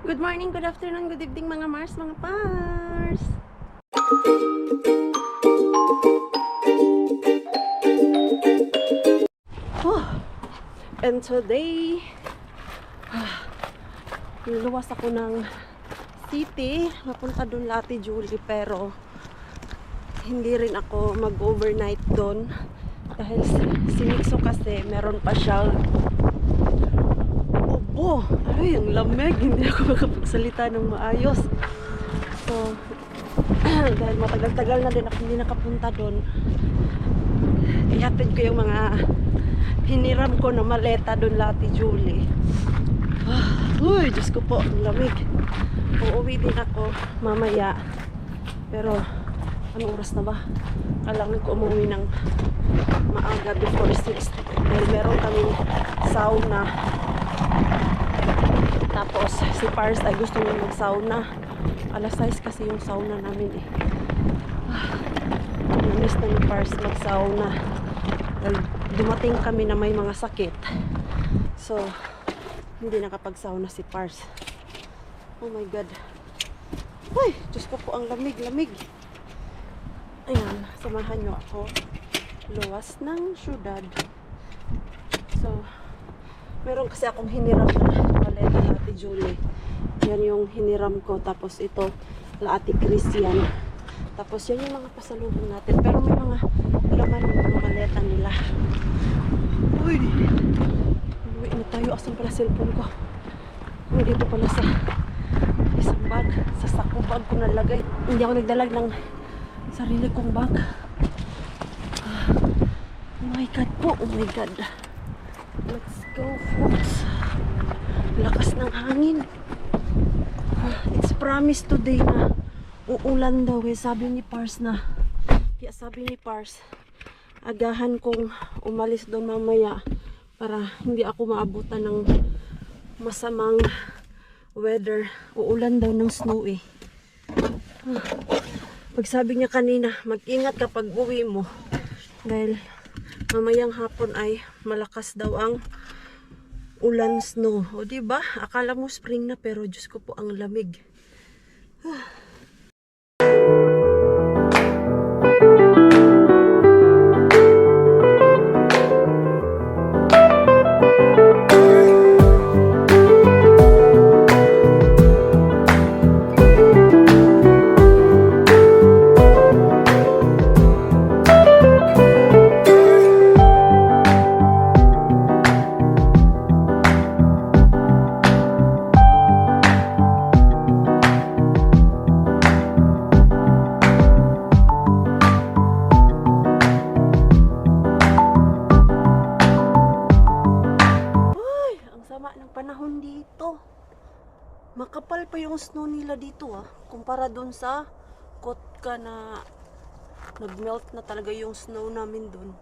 Good morning, good afternoon, good evening mga Mars, mga Pars. Oh, and today, luluwas ako ng city. Napunta doon Lati Julie, pero hindi rin ako mag-overnight doon. Dahil si Nixo kasi meron pa siyang ay, ang lamig. Hindi ako makapagsalita ng maayos. So, dahil matagal-tagal na din ako hindi nakapunta doon, ihatid ko yung mga hiniram ko na maleta doon Lati Julie. Uy, Diyos ko po, ang lamig. Uuwi din ako mamaya. Pero, anong oras na ba? Kailangan ko umuwi ng maaga before 6. Dahil meron kaming sauna. Tapos si Pars ay gusto niya mag-sauna. Alas 6 kasi yung sauna namin eh. Namiss na ni Pars mag-sauna. Dumating kami na may mga sakit. So, hindi nakapag-sauna si Pars. Oh my God. Uy, Diyos ko po, ang lamig-lamig. Ayan, samahan nyo ako. Luwas ng syudad. So, meron kasi akong hiniram na maleta Lati Julie. Yan yung hiniram ko. Tapos ito, Lati Christian. Tapos yan yung mga pasalubong natin. Pero may mga laman yung mga maleta nila. Uy! Uwi na tayo. Asan pala cellphone ko? Uy, dito pala sa isang bag. Sa sako bag ko nalagay. Hindi ako nagdalag ng sarili kong bag. Oh my God po. Oh my God. Let's go, folks. Lakas ng hangin. It's promised today na uulan daw eh. Sabi ni Pars na. Kaya sabi ni Pars, agahan kong umalis doon mamaya para hindi ako maabutan ng masamang weather. Uulan daw ng snow eh. Pag sabi niya kanina, mag-ingat kapag uwi mo. Dahil mamayang hapon ay malakas daw ang ulan, snow. O diba? Akala mo spring na pero Diyos ko po, ang lamig. Panahon dito. Makapal pa yung snow nila dito kumpara dun sa Kotka na nagmelt na talaga yung snow namin dun.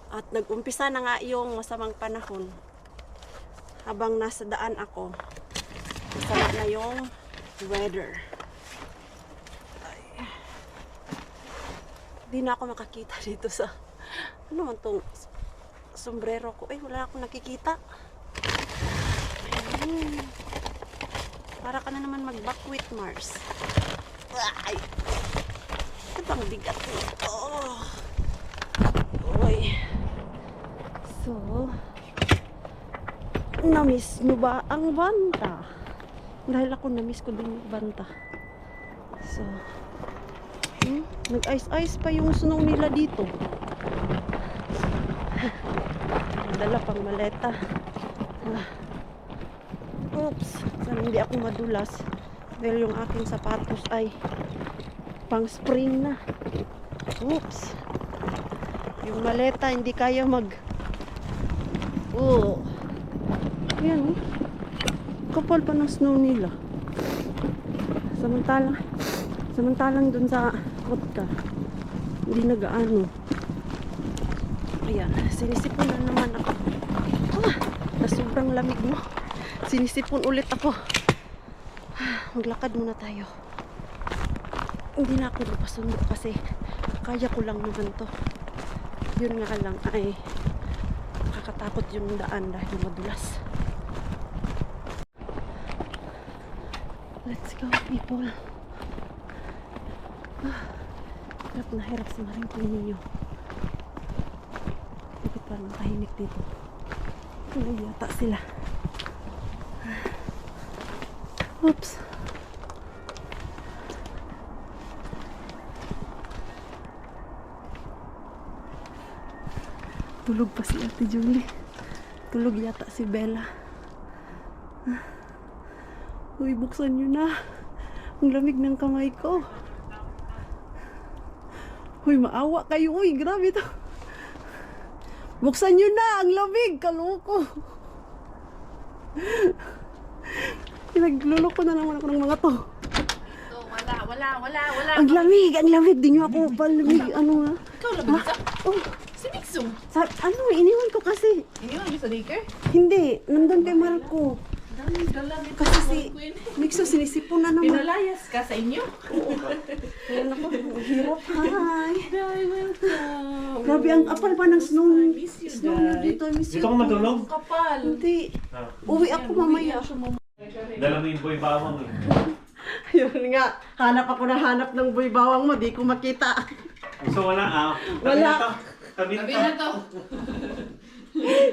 At nagumpisa na nga yung masamang panahon. Habang nasa daan ako, masama na yung weather. Hindi na ako makakita dito sa ano man tong sombrero ko. Wala akong nakikita. Para ka na naman mag-buckwheat, Mars. Ay! Ito bang bigat nito? Uy. So, na-miss nyo ba ang banta? Dahil ako na-miss ko din yung banta. So, nag-ice-ice pa yung snow nila dito. Dala pang maleta. Oops, sana hindi ako madulas dahil yung aking sapatos ay pang spring na. Oops, yung maleta hindi kaya ayan kapal pa ng snow nila. Samantalang dun sa Kotka hindi nagaano. Ayan, sinisipon na naman ako. Na sobrang lamig mo. Sinisipon ulit ako. Maglakad muna tayo. Hindi na ako napasundo kasi kaya ko lang naman to. Yun nga lang ay nakakatakot yung daan dahil madulas. Let's go, people. Hirap na hirap sa maringking ninyo. Bakit parang tahimik dito? Tulog yata sila. Oops. Tulog pa si Ate Julie. Tulog yata si Bella. Uy, buksan nyo na. Ang lamig ng kamay ko. Uy, maawa kayo. Uy, grabe to. Buksan nyo na. Ang lamig. Kaloko. Pinagluloko na naman ako ng mga to. Wala. Ang lamig. Ang lamig. Di nyo ako palamig. Ano nga? Ikaw lamig sa? Oh, Si Mixo. ano, iniwan ko kasi. Iniwan mo sa daycare? Hindi. Nandun kay Marco. Daming dala. Kasi si Mixo sinisipon na naman. Pinalayas ka sa inyo? Ayan ako. Ang hirap. Hi. Hi, welcome. Grabe, ang kapal pa ng snow. I miss you, Snow nyo Dad. dito. I miss you. Dito ka matulog? Kapal. Hindi. Ah, Uwi ako mamaya. dala mo yung boy bawang eh. Yun nga. Hanap ako ng hanap ng boy bawang mo. Di ko makita. So wala ah. Wala. Tabi Sabi na na to. to.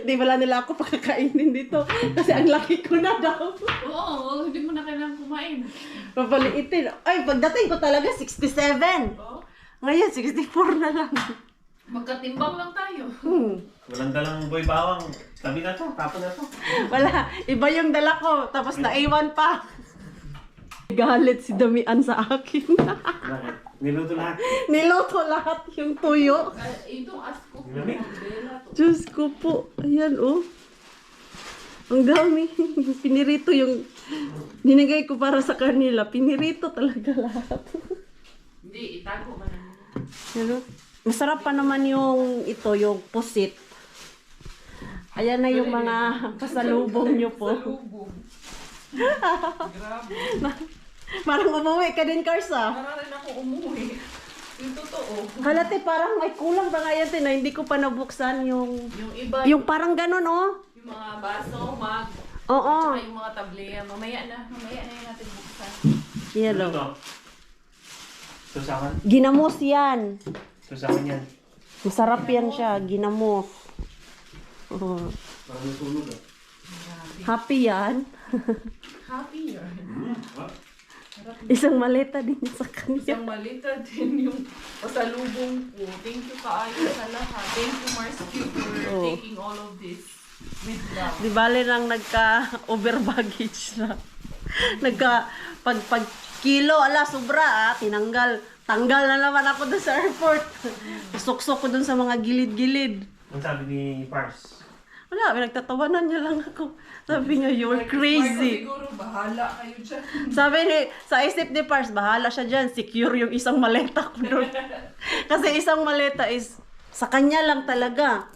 Di wala nila ako pakakainin dito. Kasi ang laki ko na daw. Oo, hindi mo na kailangan kumain. Papaliitin. Ay, pagdating ko talaga 67. Oo. Ngayon, 64 na lang. Magkatimbang lang tayo. Walang dalang boy bawang. Tabi na to. Tapon na to. Wala. Iba yung dala ko. Tapos naiwan pa. Galit si Damian sa akin. Bakit? Niluto lahat. Niloto lahat yung tuyo. Itong asko. Lamig. Diyos ko po. Ayan, oh. Ang dami. Pinirito yung dinagay ko para sa kanila. Pinirito talaga lahat. Hindi, itago ka na. Pero, masarap pa naman yung ito, yung pusit. Ayan na yung mga pasalubong nyo po. Lubog. Grabe. Parang umuwi ka din, Karsa. Para rin ako umuwi. Yung totoo. Halate, parang may kulang pa nga yan, na hindi ko pa nabuksan yung... Yung iba, Yung parang ganun, oh. yung mga baso, mug, Oo. tsaka yung mga tableya. Mamaya na yung natin buksan. Yan, Ano oh. to? Susakan? Ginamos yan. Susakan yan. Masarap yan siya, ginamos. Oh. Parang natulog ah. Happy yan. Happy yun. Isang maleta din sa kanya. Isang malita din yung pasalubong ko. Thank you kaayo sa lahat. Thank you Mars Q for Oh. taking all of this with love. Di bale nang nagka-over baggage na. Pag kilo, ala, sobra tinanggal. Tanggal na naman ako doon sa airport. Suksok ko doon sa mga gilid-gilid. Ang sabi ni Pars. Wala, nagtatawanan niya lang ako. Sabi niya, you're crazy. Siguro bahala kayo dyan. Sabi ni, sa isip ni Pars, bahala siya dyan. Secure yung isang maleta ko doon. Kasi isang maleta is, sa kanya lang talaga.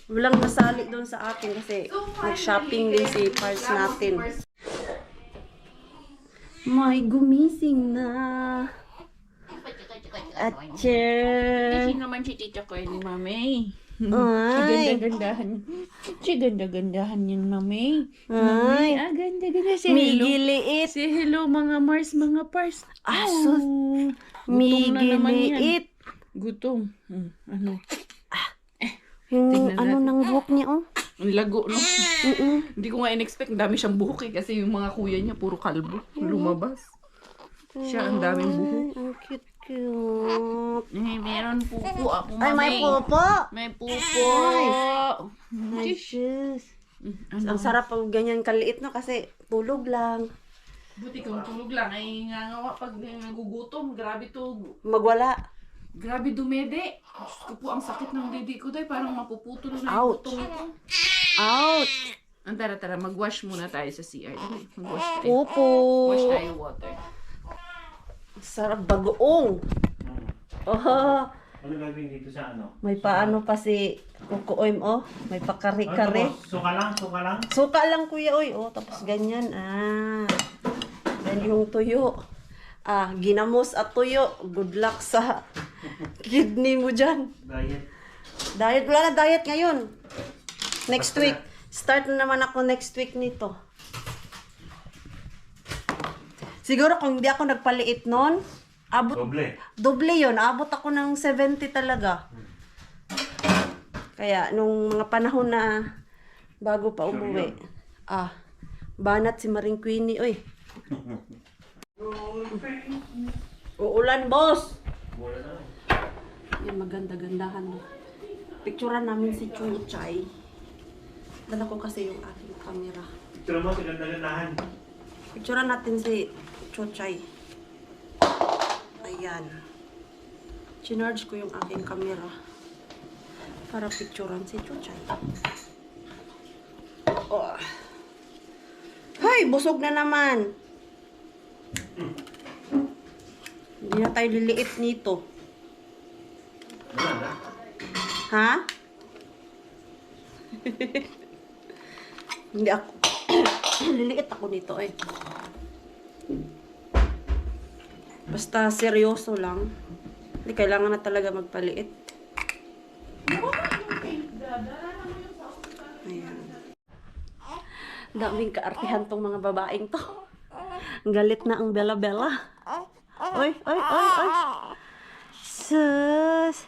Walang nasali doon sa akin kasi nag-shopping din si Pars natin. May gumising na. Atcher. Kasi naman si Tita ko ni Mami. Ay. Ganda-gandahan. Si ganda-gandahan yung Mami. Ay. Ganda-ganda. Si hello. Migiliit. Si hello mga Mars, mga Pars. Aso. Oh, gutom na naman yan. Migiliit. Gutom. Ano? Yung Tingnan ano natin. ng buhok niya, oh. Ang lago, no? Mm-mm. Hindi ko nga in-expect. Ang dami siyang buhok eh. Kasi yung mga kuya niya, puro kalbo. Lumabas. Siya, ang daming buhok. Ay, ang cute-cute. Meron pupo ako, Ay, may Mami. popo. May pupo. Ay, sis. Ano? Ang sarap pag ganyan kaliit, no? Kasi tulog lang. Buti kung tulog lang ay nga pag nagugutom. Grabe to. Magwala. Grabe dumede. Diyos ko po, ang sakit ng didi ko dahil parang mapuputol na Ouch. yung butong ito. Out. Ang tara, mag-wash muna tayo sa CR. Dali, mag-wash tayo. Popo. Wash tayo water. Sarap bagoong. Oh, Ano gagawin dito sa ano? may paano pa si Kukuoym, oh. May pakari-kari. Ano to? Suka lang, suka lang. Suka lang, kuya, oy. Oh, tapos ganyan. Yan yung tuyo. Ginamos at tuyo. Good luck sa kidney mo dyan. Diet. Diet, wala na diet ngayon. Next week. Start na naman ako next week nito. Siguro kung hindi ako nagpaliit nun, abot, Doble. doble yun. Abot ako ng 70 talaga. Kaya, nung mga panahon na bago pa umuwi, banat si Maring Queenie, oy. Uulan, boss! Wala na. Yan, maganda-gandahan. Picturean namin si Chuchay. Dala ko kasi yung aking camera. Picture mo, ganda-gandahan. Picturean natin si Chuchay. Ayan. Chinarge ko yung aking camera para picturean si Chuchay. Oh. Hay, busog na naman. Hindi na tayo liliit nito. Wala na. Ha? Hindi ako. Liliit ako nito eh. Basta seryoso lang. Hindi kailangan na talaga magpaliit. Ayan. Daming kaartihan tong mga babaeng to. Galit na ang Bella-Bella. Oy, oy, oy, oy. Sus.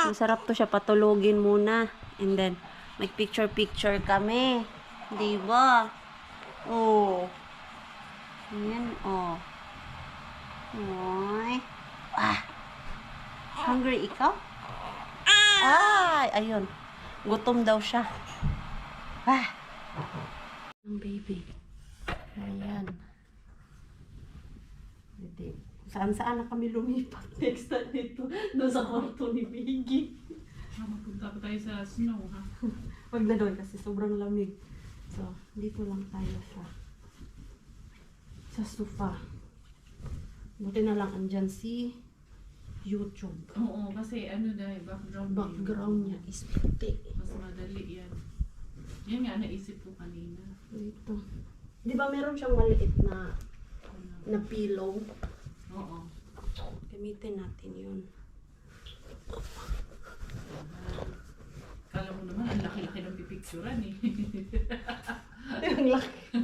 Masarap to siya patulogin muna. And then, mag-picture-picture kami. Di ba? Oh. Ayan, oh. Oy. Hungry ikaw? Ay, ayun. Gutom daw siya. Ang baby. Ayan. Hindi. Saan-saan na kami lumipat next time dito. Doon sa kwarto ni Biggie. Mapunta pa tayo sa snow, ha? Wag na doon kasi sobrang lamig. So, dito lang tayo sa sofa. Buti na lang andyan si YouTube. Oo, kasi ano dahil Background niya is puti. Mas madali yan. Yan nga, naisip ko kanina. Dito. Di ba meron siyang maliit na pillow? Oo. Gamitin natin yun. Kala mo naman, ang laki-laki ng pipicturan eh. Ang laki.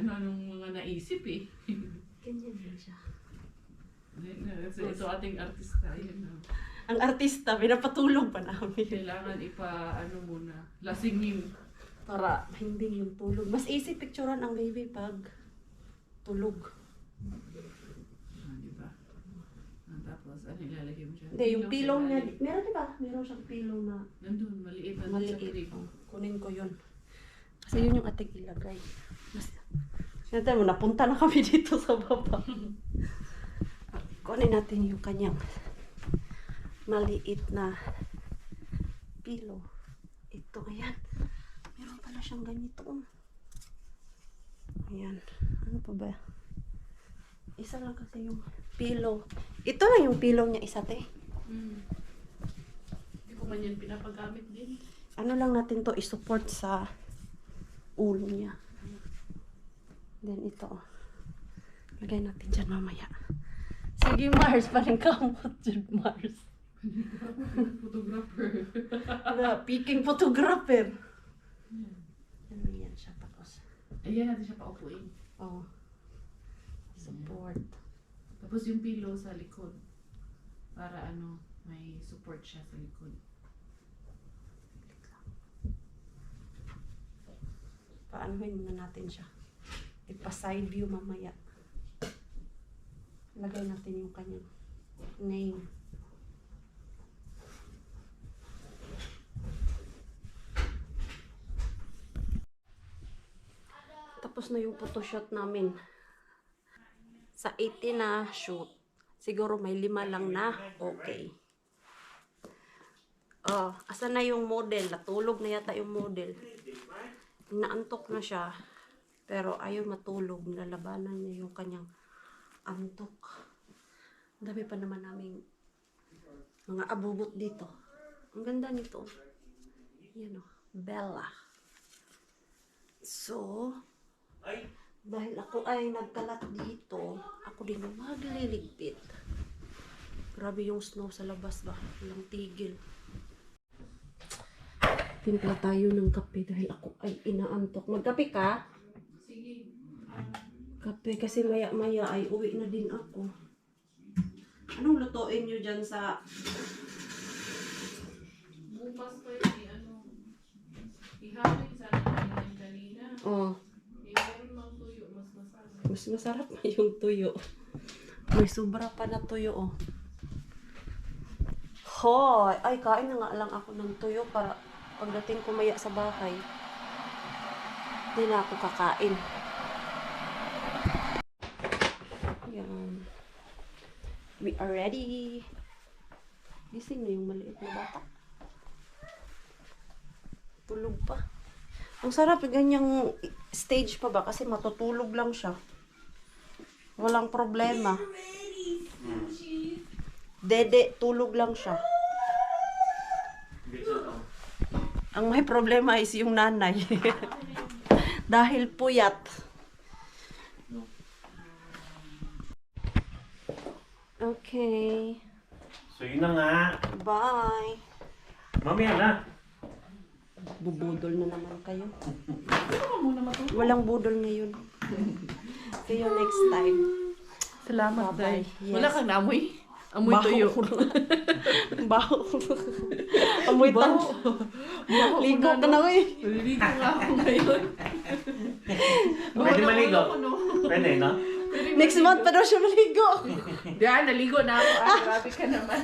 Anong mga naisip eh. Ganyan din siya. Ito ating artista. Yan na. Ang artista, pinapatulong pa namin. Kailangan ano muna, lasingin. Para hindi yung tulog. Mas easy picturean ang baby pag tulog. Diba? Tapos, ano ilalagay mo siya? Hindi, yung pillow sa niya. ilalim. Meron diba? Meron siyang pillow na Nandun, maliit na sa maliit. crib. Oh, kunin ko yun. Kasi yun yung ating ilagay. Natin mo, napunta na kami dito sa baba. Kunin natin yung kanyang maliit na pillow. Ito, ayan. Meron pala siyang ganito. Ayan. Ano pa ba? Isa lang kasi yung pillow. Ito lang yung pillow niya isa, te. Hindi ko man yan pinapagamit din. Ano lang natin to i-support sa ulo niya. Then ito. Lagay natin dyan mamaya. Sige, Mars. Parang kamot dyan, Mars. Photographer. Peking photographer. Ano yan siya tapos. Ayan natin siya paupuin. Oh. Support. Tapos yung pillow sa likod. Para may support siya sa likod. Paanohin muna natin siya. Ipa-side view mamaya. Lagay natin yung kanyang name. Tapos na yung photoshoot namin. Sa 80 na shoot. Siguro may 5 lang na. Okay. Oh, asan na yung model? Natulog na yata yung model. Naantok na siya. Pero ayaw matulog. Nilalabanan niya yung kanyang antok. Dami pa naman naming mga abubot dito. Ang ganda nito. Yan o. Bella. So, dahil ako ay nagkalat dito, ako din ang magliligpit. Grabe yung snow sa labas ba? Walang tigil. Timpla tayo ng kape dahil ako ay inaantok. Magkape ka? Sige. kape kasi maya-maya ay uwi na din ako. Anong lutuin nyo dyan sa... Bukas pa yun, ihapin sana namin kanina. Oh, Meron mang tuyo, mas masarap. mas masarap pa yung tuyo. May sobra pa na tuyo, oh. Hoy! Ay, kain na nga lang ako ng tuyo para pagdating ko maya sa bahay, hindi na ako kakain. Yan. We are ready. Gising na yung maliit na bata. Tulog pa. Ang sarap ganyang stage pa ba? Kasi matutulog lang siya. Walang problema. Dede, tulog lang siya. Ang may problema is yung nanay. Dahil puyat. Okay. So yun na nga. Bye. Mamaya na. Bubudol na naman kayo. Ano muna matulog? Walang budol ngayon. See you next time. Salamat, Bye-bye. Day. Yes. Wala kang naamoy? Amoy Baho. tuyo. Baho. Amoy tan. Baho Ligo ka na, uy. Maliligo nga ako ngayon. Pwede maligo. Pwede, no? Next month pa daw siya maligo. Diyan, naligo na ako. Ah, grabe ka naman.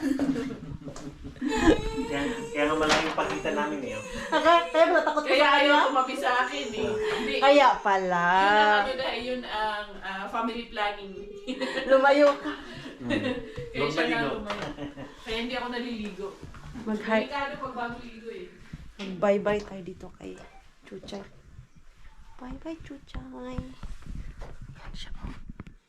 Kaya nga malaki yung pakita namin eh. Kaya pala takot ka Kaya sa ayaw kanya? tumabi sa akin eh. Hindi. Kaya pala. Yun ang family planning. Lumayo ka. Kaya siya na lumayo. Kaya hindi ako naliligo. Mag-hi. Delikado pag bago ligo eh. Mag-bye-bye tayo dito kay Chuchay. Bye-bye, Chuchay. Yan siya.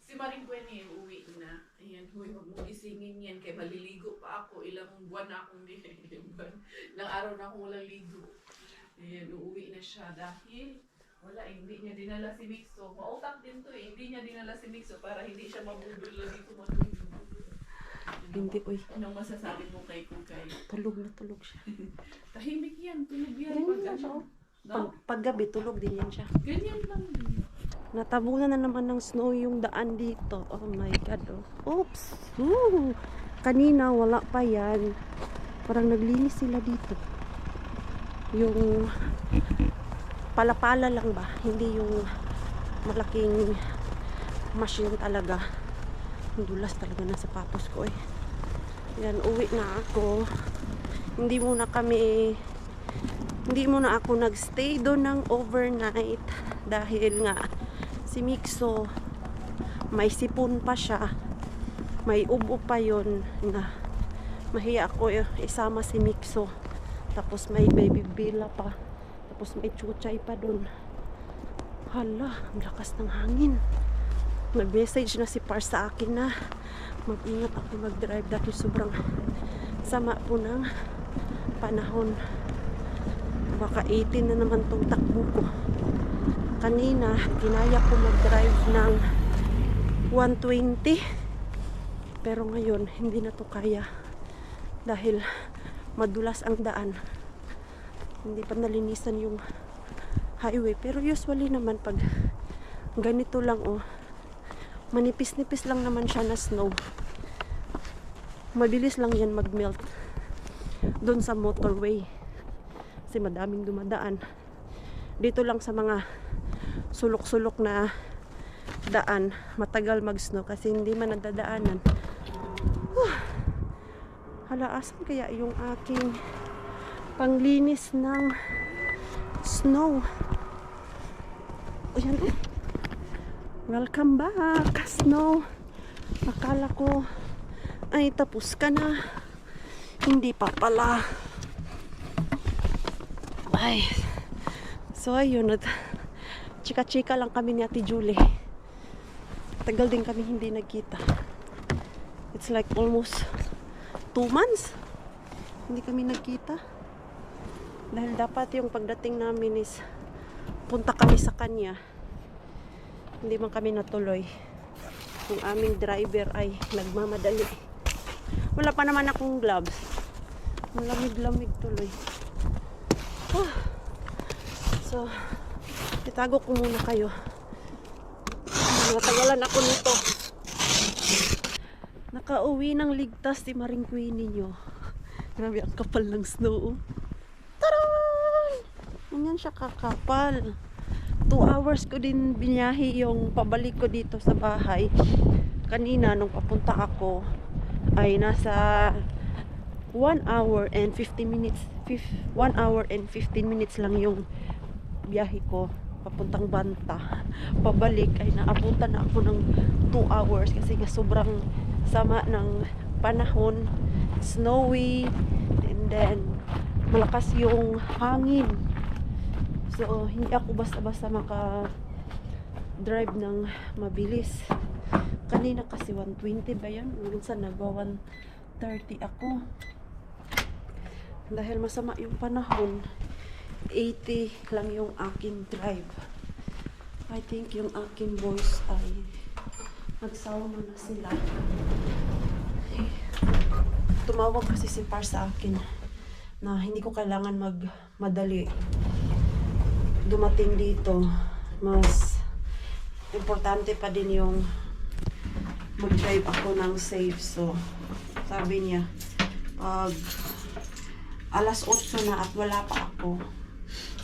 Si Maring Gwen uwi na. Ayan, huy, huwag mong isingin yan. Kaya maliligo pa ako. Ilang buwan na akong ilang araw na akong walang ligo. Ayan, uuwi na siya dahil wala, hindi niya dinala si Mixo. Mautak din to eh. Hindi niya dinala si Mixo para hindi siya mabudol na dito matulog. Hindi, uy. Anong masasabi mo kay Kukay? Tulog na tulog siya. Tahimik yan, tulog yan. Ganyan Pag lang siya, ano, oh. no? Paggabi, tulog din yan siya. Ganyan lang din. Natabunan na naman ng snow yung daan dito. Oh my God, oh. Oops! Ooh. Kanina, wala pa yan. Parang naglinis sila dito. Yung pala-pala lang ba? Hindi yung malaking machine talaga. Ang dulas talaga ng sapatos ko eh. Yan, uwi na ako. Hindi muna ako nagstay doon ng overnight dahil nga si Mixo may sipon pa siya, may ubo pa yon na mahiya ako isama si Mixo, tapos may baby Bella pa, tapos may Chuchay pa doon. Hala, ang lakas ng hangin. Nag-message na si Par sa akin na mag-ingat ako mag-drive dahil sobrang sama po ng panahon. Baka 18 na naman tong takbo ko. Kanina, kinaya ko mag-drive ng 120. Pero ngayon, hindi na to kaya. Dahil madulas ang daan. Hindi pa nalinisan yung highway. Pero usually naman pag ganito lang, oh, manipis-nipis lang naman siya na snow. Mabilis lang yan mag-melt doon sa motorway. Kasi madaming dumadaan. Dito lang sa mga sulok-sulok na daan, matagal mag-snow kasi hindi man nadadaanan. Hala, asan kaya yung aking panglinis ng snow? Ayan, oh. Welcome back, snow. Akala ko ay tapos ka na. Hindi pa pala. Ay. So ayun, chika-chika lang kami ni Ate Julie. Tagal din kami hindi nagkita. It's like almost 2 months hindi kami nagkita. Dahil dapat yung pagdating namin is punta kami sa kanya. Hindi man kami natuloy. Yung aming driver ay nagmamadali. Wala pa naman akong gloves. Malamig-lamig tuloy. So, itago ko muna kayo. Natagalan ako nito. Nakauwi ng ligtas si Maring Queenie nyo. Grabe ang kapal ng snow. Taran! Ganyan siya kakapal. 2 hours ko din biniyahe yung pabalik ko dito sa bahay. Kanina nung papunta ako ay nasa 1 hour and 15 minutes. 1 hour and 15 minutes lang yung biyahe ko papuntang Banta. Pabalik ay naabutan na ako ng 2 hours kasi nga sobrang sama ng panahon, snowy, and then malakas yung hangin. So hindi ako basta-basta maka drive ng mabilis. Kanina kasi 120 ba yan? Minsan nagwa 130 ako. Dahil masama yung panahon, 80 lang yung aking drive. I think yung aking boys ay nagsawa na sila. Tumawag kasi si Par sa akin na hindi ko kailangan magmadali dumating dito. Mas importante pa din yung mag-drive ako ng safe. So sabi niya pag alas 8 na at wala pa ako,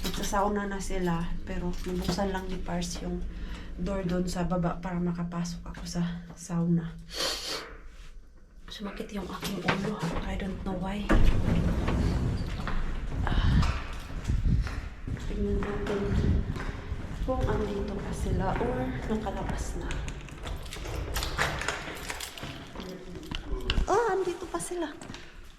nagsasauna na sila, pero nabuksan lang ni Pars yung door doon sa baba para makapasok ako sa sauna. Sumakit yung aking ulo. I don't know why. Tingnan natin kung andito pa sila or nakalabas na. Oh, andito pa sila.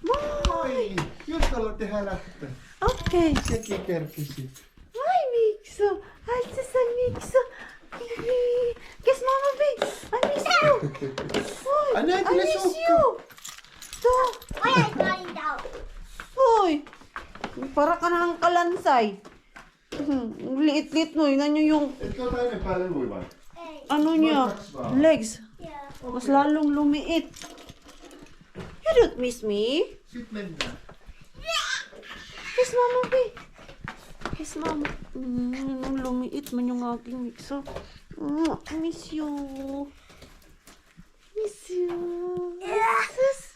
Moi! Just aloitti lähteä. Okay. Sekin kerkisi. Hi, Mikso. Hi, Sisa Mikso. Kiss Mama B. I miss you. Hoy, Ai, näin I tulee miss sukka. you. To. Why are you down? Hoy. Para ka nang kalansay. Ang liit-liit no. Yun yung Etkö ota enempää leluja vai? ano niya, legs. Yeah. Mas lalong lumiit. You don't miss me? Sit mennään. Kiss Mama B. Kiss Mama. Lumiit man yung aking Mikso. Miss you. Miss you.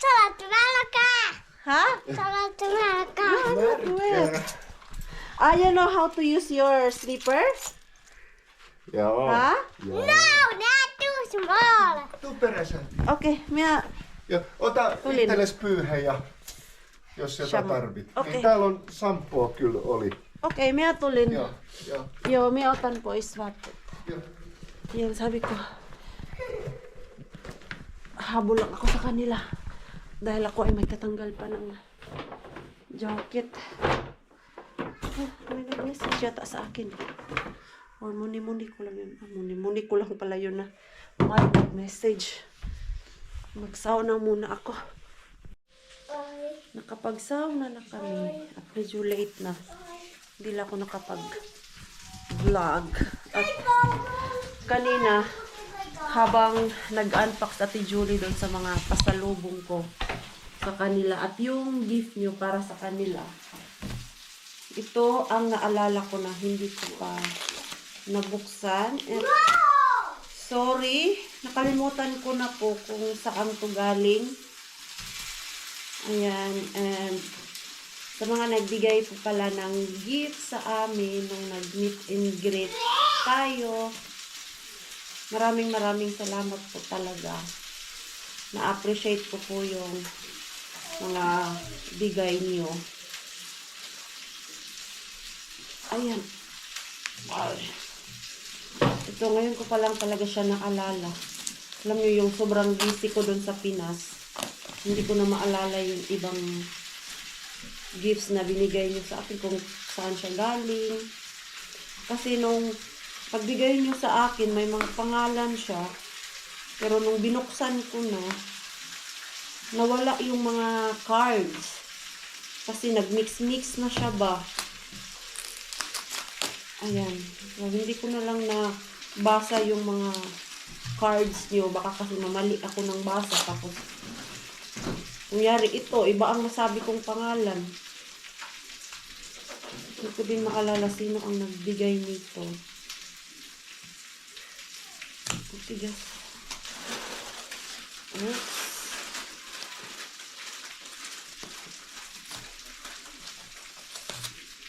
Salat nälkää! Ha? Salat nälkää! Märkää. You know how to use your slippers? Joo. Ha? Joo. No, not too small! Tuu perässä. Okay, minä... Ja ota Tulin. itsellesi pyyhe ja jos jotain Shampoo. tarvit. Okei. Niin täällä on shampoo kyllä oli. Okay, minä tulin. Joo, joo, Joo, minä otan pois vaatteet. joo. Yan, sabi ko, habol lang ako sa kanila. Dahil ako ay may tatanggal pa ng jacket. May nag-message yata sa akin. Or muni-muni ko lang yun. Muni-muni ko lang pala yun na may nag-message. Mag-sauna muna ako. Nakapag-sauna na kami. At medyo late na. Hindi lang ako nakapag-vlog. At kanina, habang nag-unpack sa Ate Julie doon sa mga pasalubong ko sa kanila at yung gift nyo para sa kanila, ito ang naalala ko na hindi ko pa nabuksan. And sorry, nakalimutan ko na po kung saan to galing. Ayan, and sa mga nagbigay po pala ng gift sa amin nung nag-meet and greet tayo, maraming salamat po talaga. Na-appreciate ko po yung mga bigay niyo. Ayan. Ay. Ito, ngayon ko pa lang talaga siya naalala. Alam niyo yung sobrang busy ko doon sa Pinas. Hindi ko na maalala yung ibang gifts na binigay niyo sa akin kung saan siya galing. Kasi nung pagbigay niyo sa akin, may mga pangalan siya. Pero nung binuksan ko na, nawala yung mga cards. Kasi nag-mix-mix na siya ba. Ayan. So, hindi ko na lang nabasa yung mga cards niyo. Baka kasi mamali ako ng basa. Tapos, kunyari ito, iba ang nasabi kong pangalan. Hindi ko din maalala sino ang nagbigay nito. Tigas. Oops.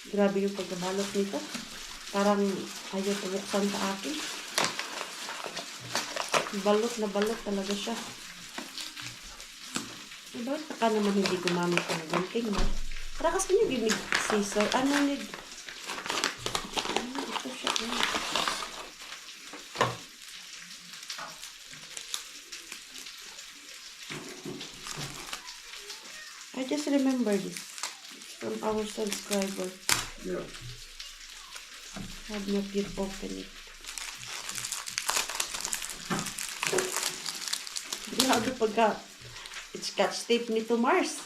Grabe yung pagkabalot nito. Parang ayaw tumuksan sa akin. Balot na balot talaga siya. Bakit ka naman hindi gumamit ng gunting mo? Para kasi nyo gimig scissor. Ano nid? Ito siya. I just remember this from our subscriber. Yeah. Have not yet opened it. Grabe pagka scotch tape nito, Mars.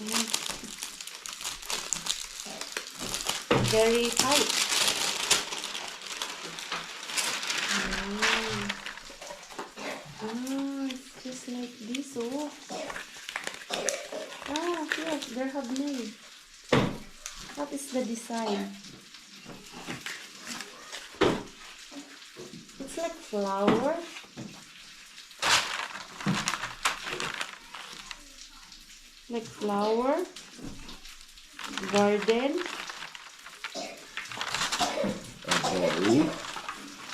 Ayan. Very tight. It's just like this, oh. Yes, they have made. What is the design? It's like flower. Like flower. Garden.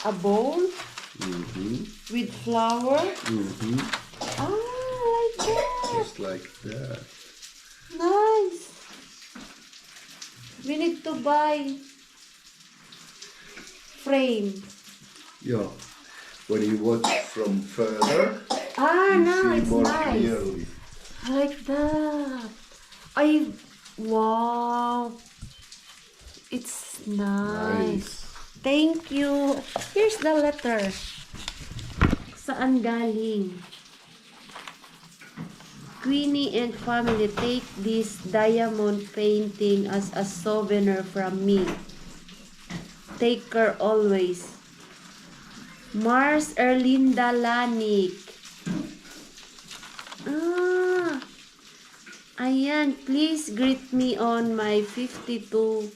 A bowl. With flower. Like that. Just like that. Nice. We need to buy frame. Yeah. When you watch from further, No, see it's more nice. clearly. Like that. Wow. It's nice. Thank you. Here's the letter. Saan galing? Queenie and family, take this diamond painting as a souvenir from me. Take care always. Mars Erlinda Lanik. Ayan, please greet me on my 52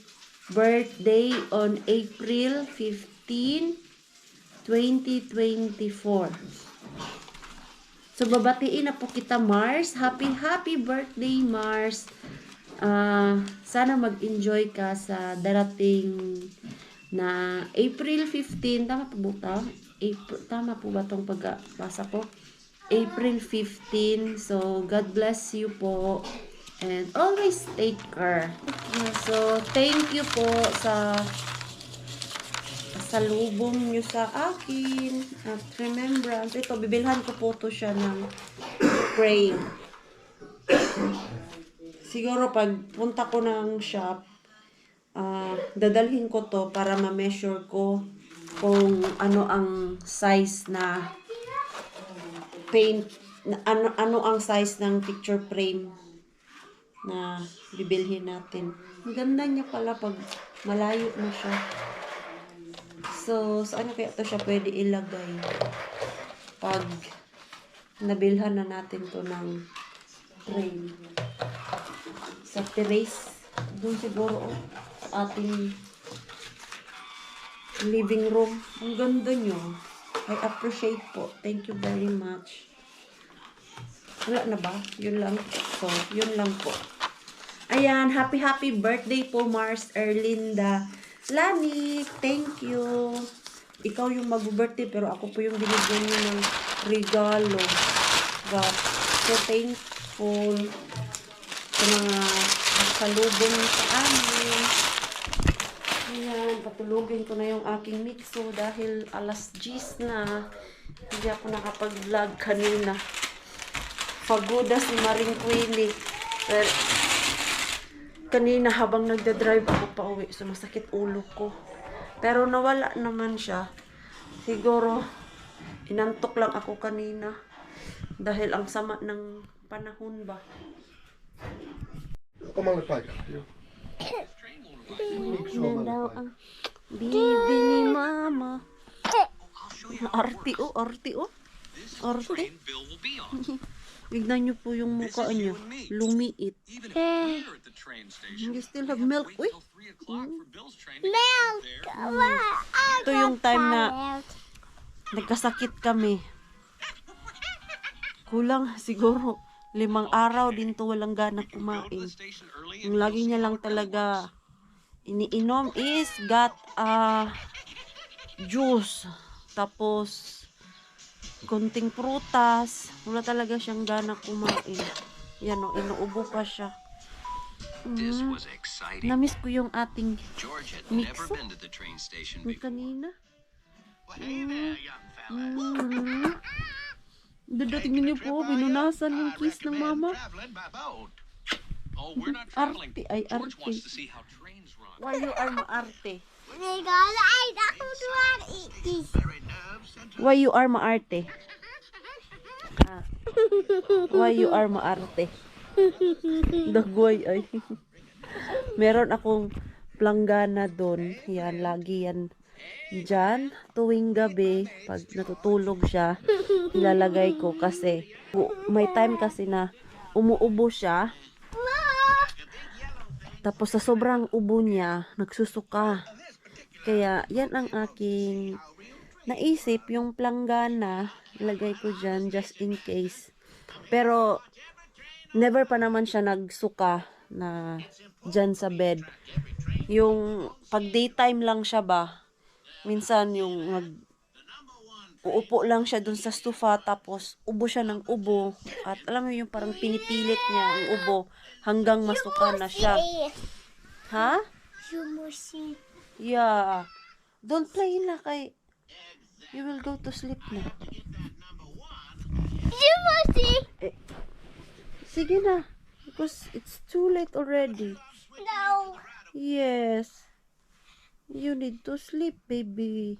birthday on April 15, 2024. So, babatiin na po kita, Mars. Happy birthday, Mars. Sana mag-enjoy ka sa darating na April 15. Tama po ba? Tama po ba itong pagbasa ko? April 15. So, God bless you po. And always take care. So, thank you po sa salubong nyo sa akin. At remembrance. Ito, bibilhan ko po to siya ng frame. Siguro pag punta ko ng shop, dadalhin ko to para ma-measure ko kung ano ang size na paint, ano ang size ng picture frame na bibilhin natin. Ang ganda niya pala pag malayo na siya. So, saan kaya ito siya pwede ilagay? Pag nabilhan na natin to ng frame. Sa terrace. Doon siguro sa ating living room. Ang ganda nyo. I appreciate po. Thank you very much. Wala na ba? Yun lang. So, yun lang po. Ayan, happy birthday po, Mars Erlinda Lanik. Thank you. Ikaw yung mag-birthday, pero ako po yung binigyan niyo ng regalo. God, so thankful sa mga salubong sa amin. Ayan, patulugin ko na yung aking mixo dahil alas 10 na. Hindi ako nakapag-vlog kanina. Pagoda si Maring Queenie. Pero, kanina habang nagda-drive ako pa uwi, sumasakit ulo ko. Pero nawala naman siya. Siguro, inantok lang ako kanina. Dahil ang sama ng panahon ba. Omalle paikalle. Joo. Miksi Yan omalle daw paikalle? ang bibi ni Mama. Arti o, arti o. Arti. Tignan niyo po yung mukha niya. Lumiit. You still have milk. Uy. Milk. Ito yung time na nagkasakit kami. Kulang siguro 5 araw din to walang gana kumain. Yung lagi niya lang talaga iniinom is got juice. Tapos konting prutas. Wala talaga siyang gana kumain. Yan o, inuubo pa siya. Namiss ko yung ating mix. Yung kanina. Dadatingin niyo po, binunasan yung kiss ng mama. Arte ay arte. Why you are maarte? Because I don't want to eat this. Why you are maarte? Why you are maarte? Dagway ay. Meron akong planggana doon. Yan, lagi yan dyan. Tuwing gabi, pag natutulog siya, ilalagay ko kasi may time kasi na umuubo siya. Tapos sa sobrang ubo niya, nagsusuka. Kaya yan ang aking naisip, yung planggana, ilagay ko dyan just in case. Pero never pa naman siya nagsuka na dyan sa bed. Yung pag daytime lang siya ba, minsan yung uupo lang siya dun sa stufa tapos ubo siya ng ubo. At alam mo yung parang pinipilit niya ang ubo hanggang masuka na siya. Ha? Yumushi. Yeah. Don't play na kay you will go to sleep na. Yumushi. Sige na. Because it's too late already. No. Yes. You need to sleep, baby.